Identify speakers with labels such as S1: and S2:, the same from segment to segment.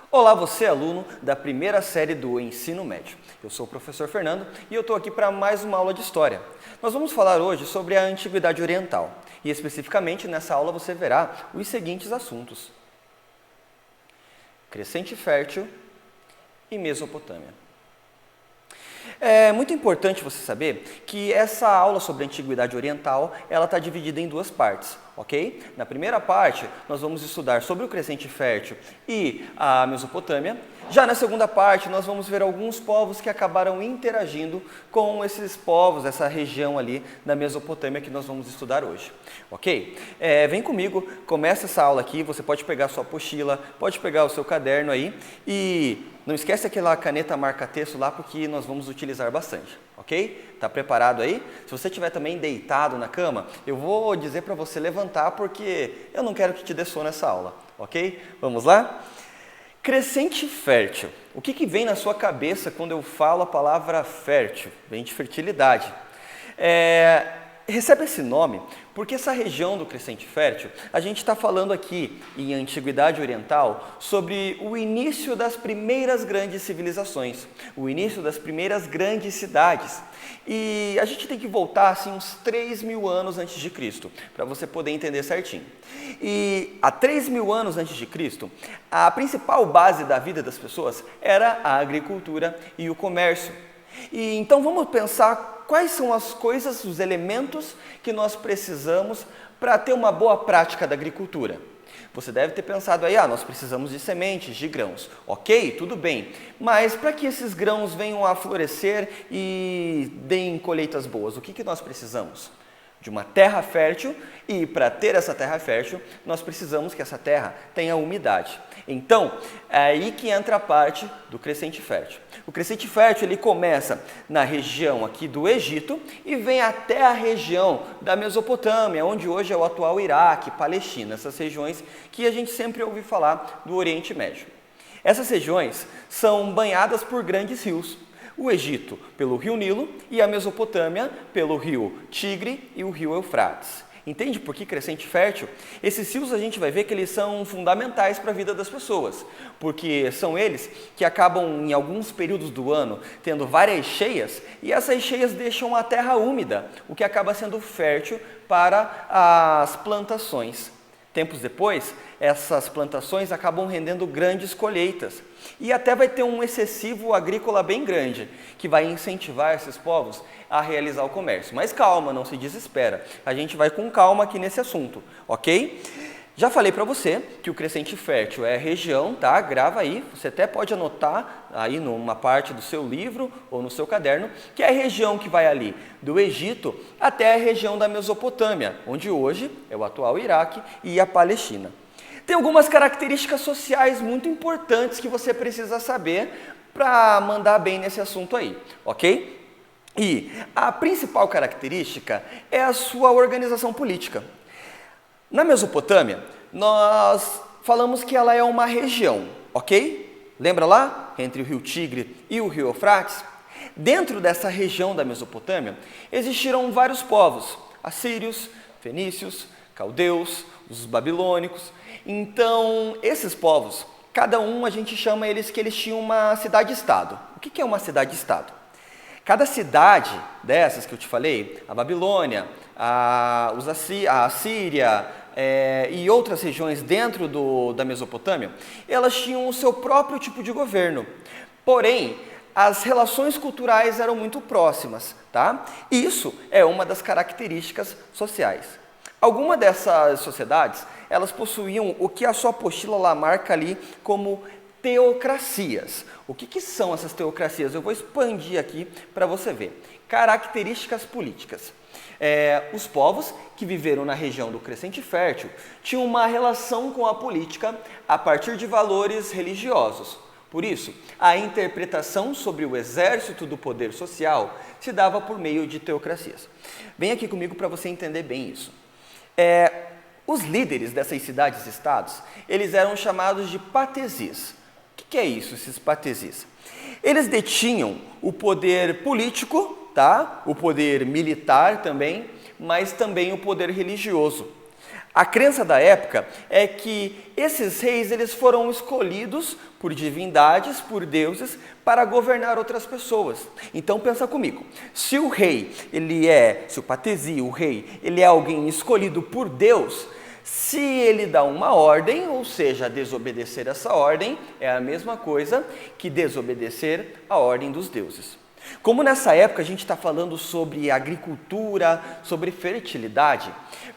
S1: Olá, você é aluno da primeira série do ensino médio. Eu sou o professor Fernando e eu estou aqui para mais uma aula de história. Nós vamos falar hoje sobre a Antiguidade Oriental e especificamente nessa aula você verá os seguintes assuntos: Crescente Fértil e Mesopotâmia. É muito importante você saber que essa aula sobre a Antiguidade Oriental, ela está dividida em duas partes, ok? Na primeira parte, nós vamos estudar sobre o Crescente Fértil e a Mesopotâmia. Já na segunda parte, nós vamos ver alguns povos que acabaram interagindo com esses povos, essa região ali da Mesopotâmia que nós vamos estudar hoje, ok? Vem comigo, começa essa aula aqui, você pode pegar a sua apostila, pode pegar o seu caderno aí e não esquece aquela caneta marca-texto lá, porque nós vamos utilizar bastante, ok? Está preparado aí? Se você estiver também deitado na cama, eu vou dizer para você levantar, porque eu não quero que te dê sono nessa aula, ok? Vamos lá? Crescente fértil. O que vem na sua cabeça quando eu falo a palavra fértil? Vem de fertilidade. Recebe esse nome porque essa região do Crescente Fértil, a gente está falando aqui em Antiguidade Oriental sobre o início das primeiras grandes civilizações, o início das primeiras grandes cidades. E a gente tem que voltar assim, uns 3.000 anos antes de Cristo, para você poder entender certinho. E há 3.000 anos antes de Cristo, a principal base da vida das pessoas era a agricultura e o comércio. E então vamos pensar quais são as coisas, os elementos que nós precisamos para ter uma boa prática da agricultura. Você deve ter pensado aí, nós precisamos de sementes, de grãos. Ok, tudo bem, mas para que esses grãos venham a florescer e deem colheitas boas, o que nós precisamos? De uma terra fértil, e para ter essa terra fértil, nós precisamos que essa terra tenha umidade. Então, é aí que entra a parte do crescente fértil. O crescente fértil ele começa na região aqui do Egito e vem até a região da Mesopotâmia, onde hoje é o atual Iraque, Palestina, essas regiões que a gente sempre ouve falar do Oriente Médio. Essas regiões são banhadas por grandes rios. O Egito pelo rio Nilo e a Mesopotâmia pelo rio Tigre e o rio Eufrates. Entende por que crescente fértil? Esses rios a gente vai ver que eles são fundamentais para a vida das pessoas, porque são eles que acabam em alguns períodos do ano tendo várias cheias e essas cheias deixam a terra úmida, o que acaba sendo fértil para as plantações. Tempos depois, essas plantações acabam rendendo grandes colheitas e até vai ter um excessivo agrícola bem grande, que vai incentivar esses povos a realizar o comércio. Mas calma, não se desespera, a gente vai com calma aqui nesse assunto, ok? Já falei para você que o crescente fértil é a região, tá? Grava aí, você até pode anotar aí numa parte do seu livro ou no seu caderno, que é a região que vai ali do Egito até a região da Mesopotâmia, onde hoje é o atual Iraque e a Palestina. Tem algumas características sociais muito importantes que você precisa saber para mandar bem nesse assunto aí, ok? E a principal característica é a sua organização política. Na Mesopotâmia, nós falamos que ela é uma região, ok? Lembra lá? Entre o rio Tigre e o rio Eufrates? Dentro dessa região da Mesopotâmia, existiram vários povos, assírios, fenícios, caldeus, os babilônicos. Então, esses povos, cada um a gente chama eles que eles tinham uma cidade-estado. O que é uma cidade-estado? Cada cidade dessas que eu te falei, a Babilônia, a Assíria e outras regiões dentro da Mesopotâmia, elas tinham o seu próprio tipo de governo. Porém, as relações culturais eram muito próximas, tá? Isso é uma das características sociais. Algumas dessas sociedades, elas possuíam o que a sua apostila lá marca ali como teocracias. O que são essas teocracias? Eu vou expandir aqui para você ver. Características políticas. Os povos que viveram na região do Crescente Fértil tinham uma relação com a política a partir de valores religiosos. Por isso, a interpretação sobre o exército do poder social se dava por meio de teocracias. Vem aqui comigo para você entender bem isso. Os líderes dessas cidades-estados, eles eram chamados de patezis. O que é isso, esses patezis? Eles detinham o poder político, tá? O poder militar também, mas também o poder religioso. A crença da época é que esses reis eles foram escolhidos por divindades, por deuses, para governar outras pessoas. Então pensa comigo, se o rei, se o patesi, o rei, ele é alguém escolhido por Deus, se ele dá uma ordem, ou seja, desobedecer essa ordem, é a mesma coisa que desobedecer a ordem dos deuses. Como nessa época a gente está falando sobre agricultura, sobre fertilidade,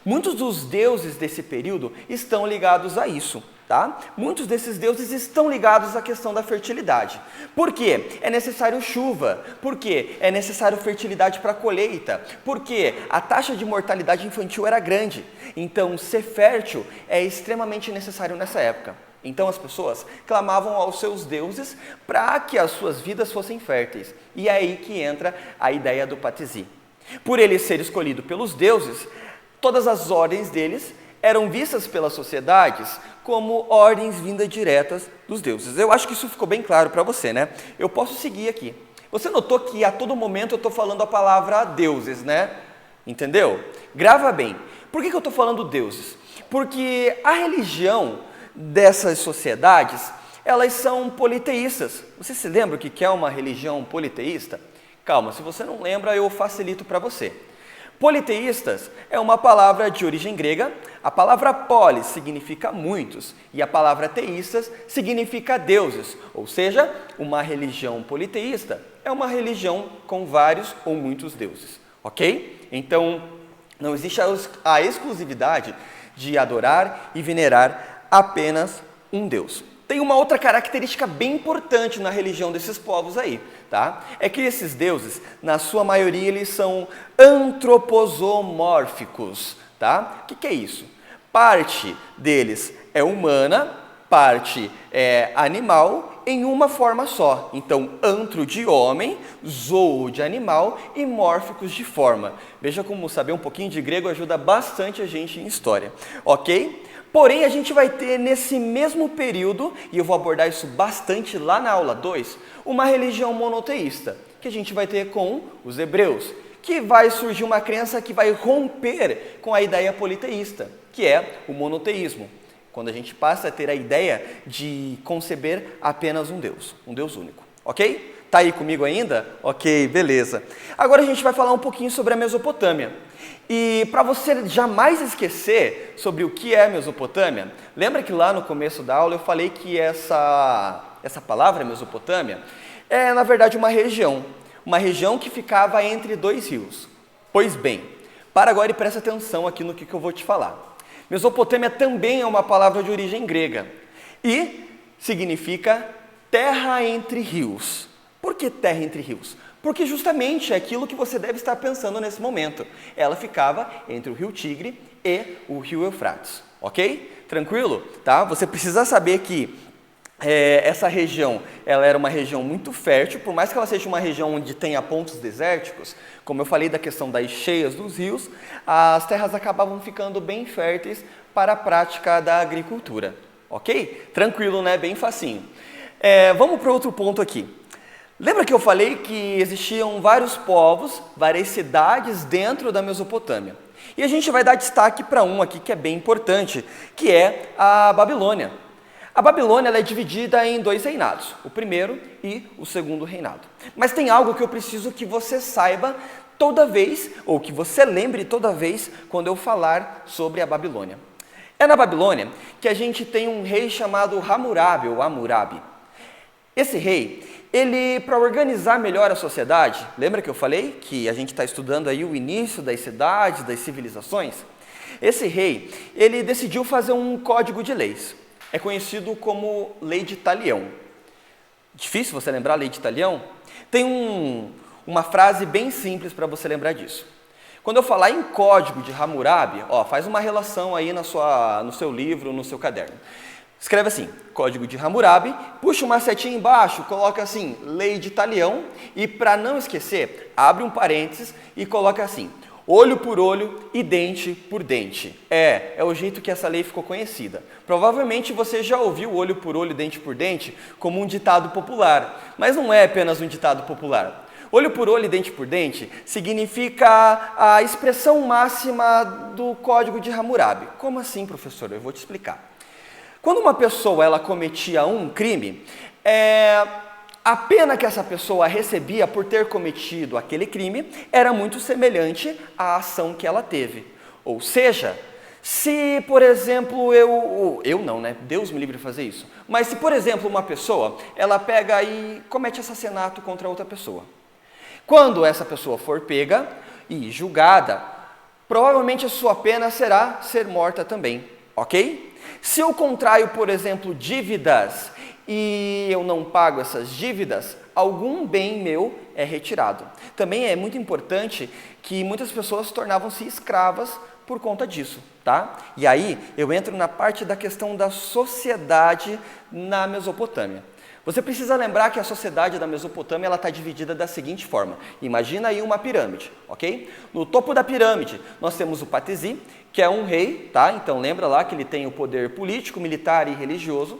S1: muitos dos deuses desse período estão ligados a isso, tá? Muitos desses deuses estão ligados à questão da fertilidade. Por quê? É necessário chuva. Por quê? É necessário fertilidade para a colheita. Porque a taxa de mortalidade infantil era grande. Então, ser fértil é extremamente necessário nessa época. Então as pessoas clamavam aos seus deuses para que as suas vidas fossem férteis. E é aí que entra a ideia do patesi. Por ele ser escolhido pelos deuses, todas as ordens deles eram vistas pelas sociedades como ordens vindas diretas dos deuses. Eu acho que isso ficou bem claro para você, né? Eu posso seguir aqui. Você notou que a todo momento eu estou falando a palavra deuses, né? Entendeu? Grava bem. Por que eu estou falando deuses? Porque a religião dessas sociedades, elas são politeístas. Você se lembra o que é uma religião politeísta? Calma, se você não lembra, eu facilito para você. Politeístas é uma palavra de origem grega. A palavra polis significa muitos e a palavra teístas significa deuses. Ou seja, uma religião politeísta é uma religião com vários ou muitos deuses. Ok? Então, não existe a exclusividade de adorar e venerar apenas um Deus. Tem uma outra característica bem importante na religião desses povos aí, tá? É que esses deuses, na sua maioria, eles são antroposomórficos, tá? O que é isso? Parte deles é humana, parte é animal, em uma forma só. Então, antro de homem, zoo de animal e mórficos de forma. Veja como saber um pouquinho de grego ajuda bastante a gente em história, ok? Porém, a gente vai ter nesse mesmo período, e eu vou abordar isso bastante lá na aula 2, uma religião monoteísta, que a gente vai ter com os hebreus, que vai surgir uma crença que vai romper com a ideia politeísta, que é o monoteísmo, quando a gente passa a ter a ideia de conceber apenas um Deus único, ok? Tá aí comigo ainda? Ok, beleza. Agora a gente vai falar um pouquinho sobre a Mesopotâmia. E para você jamais esquecer sobre o que é Mesopotâmia, lembra que lá no começo da aula eu falei que essa palavra Mesopotâmia é na verdade uma região que ficava entre dois rios. Pois bem, para agora e presta atenção aqui no que eu vou te falar. Mesopotâmia também é uma palavra de origem grega e significa terra entre rios. Por que terra entre rios? Porque justamente é aquilo que você deve estar pensando nesse momento. Ela ficava entre o rio Tigre e o rio Eufrates, ok? Tranquilo? Tá? Você precisa saber que essa região, ela era uma região muito fértil, por mais que ela seja uma região onde tenha pontos desérticos, como eu falei da questão das cheias dos rios, as terras acabavam ficando bem férteis para a prática da agricultura, ok? Tranquilo, né? Bem facinho. Vamos para outro ponto aqui. Lembra que eu falei que existiam vários povos, várias cidades dentro da Mesopotâmia? E a gente vai dar destaque para um aqui que é bem importante, que é a Babilônia. A Babilônia ela é dividida em dois reinados, o primeiro e o segundo reinado. Mas tem algo que eu preciso que você saiba toda vez, ou que você lembre toda vez quando eu falar sobre a Babilônia. É na Babilônia que a gente tem um rei chamado Hammurabi, ou Hammurabi. Esse rei, ele, para organizar melhor a sociedade, lembra que eu falei que a gente está estudando aí o início das cidades, das civilizações? Esse rei, ele decidiu fazer um código de leis. É conhecido como Lei de Talião. Difícil você lembrar a Lei de Talião? Tem uma frase bem simples para você lembrar disso. Quando eu falar em código de Hammurabi, faz uma relação aí no seu livro, no seu caderno. Escreve assim, código de Hammurabi, puxa uma setinha embaixo, coloca assim, Lei de Talião, e para não esquecer, abre um parênteses e coloca assim, olho por olho e dente por dente. É o jeito que essa lei ficou conhecida. Provavelmente você já ouviu olho por olho, dente por dente como um ditado popular, mas não é apenas um ditado popular. Olho por olho e dente por dente significa a expressão máxima do Código de Hammurabi. Como assim, professor? Eu vou te explicar. Quando uma pessoa ela cometia um crime, a pena que essa pessoa recebia por ter cometido aquele crime era muito semelhante à ação que ela teve. Ou seja, se, por exemplo, eu não, né? Deus me livre de fazer isso. Mas se, por exemplo, uma pessoa, ela pega e comete assassinato contra outra pessoa. Quando essa pessoa for pega e julgada, provavelmente a sua pena será ser morta também, ok? Se eu contraio, por exemplo, dívidas e eu não pago essas dívidas, algum bem meu é retirado. Também é muito importante que muitas pessoas tornavam-se escravas por conta disso, tá? E aí eu entro na parte da questão da sociedade na Mesopotâmia. Você precisa lembrar que a sociedade da Mesopotâmia ela está dividida da seguinte forma. Imagina aí uma pirâmide, ok? No topo da pirâmide nós temos o Patesi, que é um rei, tá? Então lembra lá que ele tem o poder político, militar e religioso.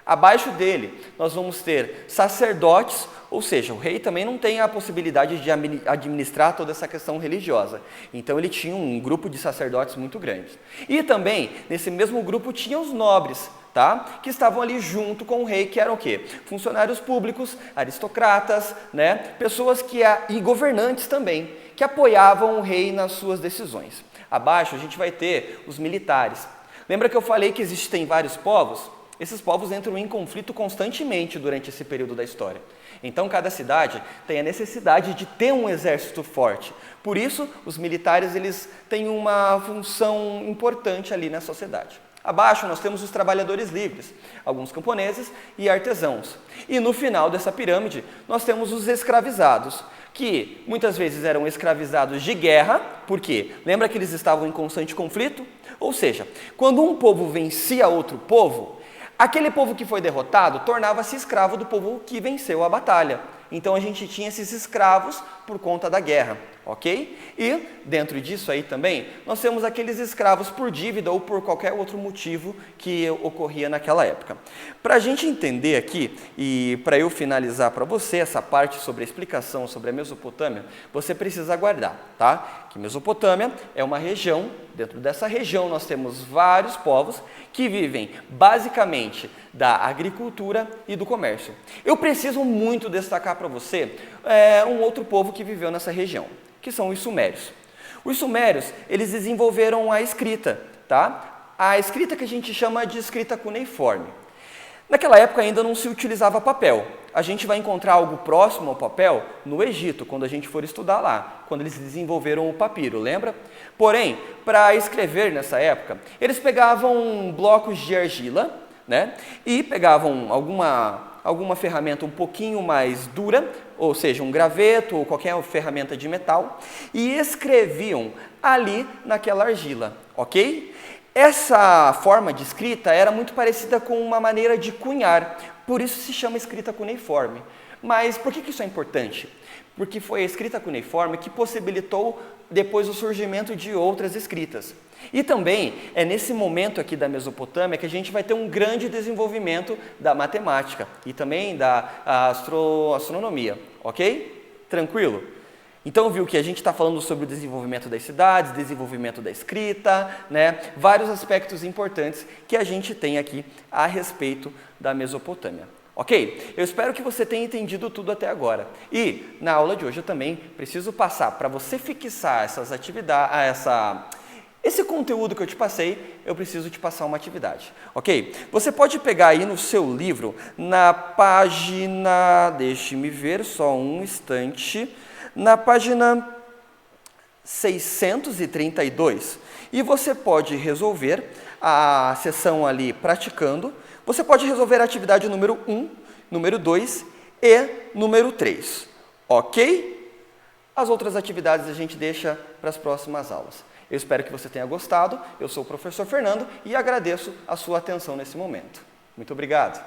S1: Abaixo dele nós vamos ter sacerdotes, ou seja, o rei também não tem a possibilidade de administrar toda essa questão religiosa. Então ele tinha um grupo de sacerdotes muito grande. E também, nesse mesmo grupo, tinha os nobres, tá? Que estavam ali junto com o rei, que eram o quê? Funcionários públicos, aristocratas, né? Pessoas e governantes também, que apoiavam o rei nas suas decisões. Abaixo a gente vai ter os militares. Lembra que eu falei que existem vários povos? Esses povos entram em conflito constantemente durante esse período da história. Então, cada cidade tem a necessidade de ter um exército forte. Por isso, os militares eles têm uma função importante ali na sociedade. Abaixo, nós temos os trabalhadores livres, alguns camponeses e artesãos. E no final dessa pirâmide, nós temos os escravizados, que muitas vezes eram escravizados de guerra, porque lembra que eles estavam em constante conflito? Ou seja, quando um povo vencia outro povo, aquele povo que foi derrotado tornava-se escravo do povo que venceu a batalha. Então a gente tinha esses escravos por conta da guerra, ok? E dentro disso aí também, nós temos aqueles escravos por dívida ou por qualquer outro motivo que ocorria naquela época. Para a gente entender aqui, e para eu finalizar para você essa parte sobre a explicação sobre a Mesopotâmia, você precisa aguardar, tá? Que Mesopotâmia é uma região, dentro dessa região nós temos vários povos que vivem basicamente da agricultura e do comércio. Eu preciso muito destacar para você um outro povo que viveu nessa região, que são os sumérios. Os sumérios, eles desenvolveram a escrita, tá? A escrita que a gente chama de escrita cuneiforme. Naquela época ainda não se utilizava papel. A gente vai encontrar algo próximo ao papel no Egito, quando a gente for estudar lá, quando eles desenvolveram o papiro, lembra? Porém, para escrever nessa época, eles pegavam blocos de argila, né? E pegavam alguma ferramenta um pouquinho mais dura, ou seja, um graveto ou qualquer ferramenta de metal, e escreviam ali naquela argila, ok? Essa forma de escrita era muito parecida com uma maneira de cunhar, por isso se chama escrita cuneiforme. Mas por que isso é importante? Porque foi a escrita cuneiforme que possibilitou depois o surgimento de outras escritas. E também é nesse momento aqui da Mesopotâmia que a gente vai ter um grande desenvolvimento da matemática e também da astronomia, ok? Tranquilo? Então viu que a gente está falando sobre o desenvolvimento das cidades, desenvolvimento da escrita, né? Vários aspectos importantes que a gente tem aqui a respeito da Mesopotâmia. Ok? Eu espero que você tenha entendido tudo até agora. E na aula de hoje eu também preciso passar, para você fixar essas atividades, esse conteúdo que eu te passei, eu preciso te passar uma atividade, ok? Você pode pegar aí no seu livro, na página, deixe-me ver, só um instante, na página 632, e você pode resolver a seção ali praticando, você pode resolver a atividade número 1, número 2 e número 3, ok? As outras atividades a gente deixa para as próximas aulas. Eu espero que você tenha gostado. Eu sou o professor Fernando e agradeço a sua atenção nesse momento. Muito obrigado.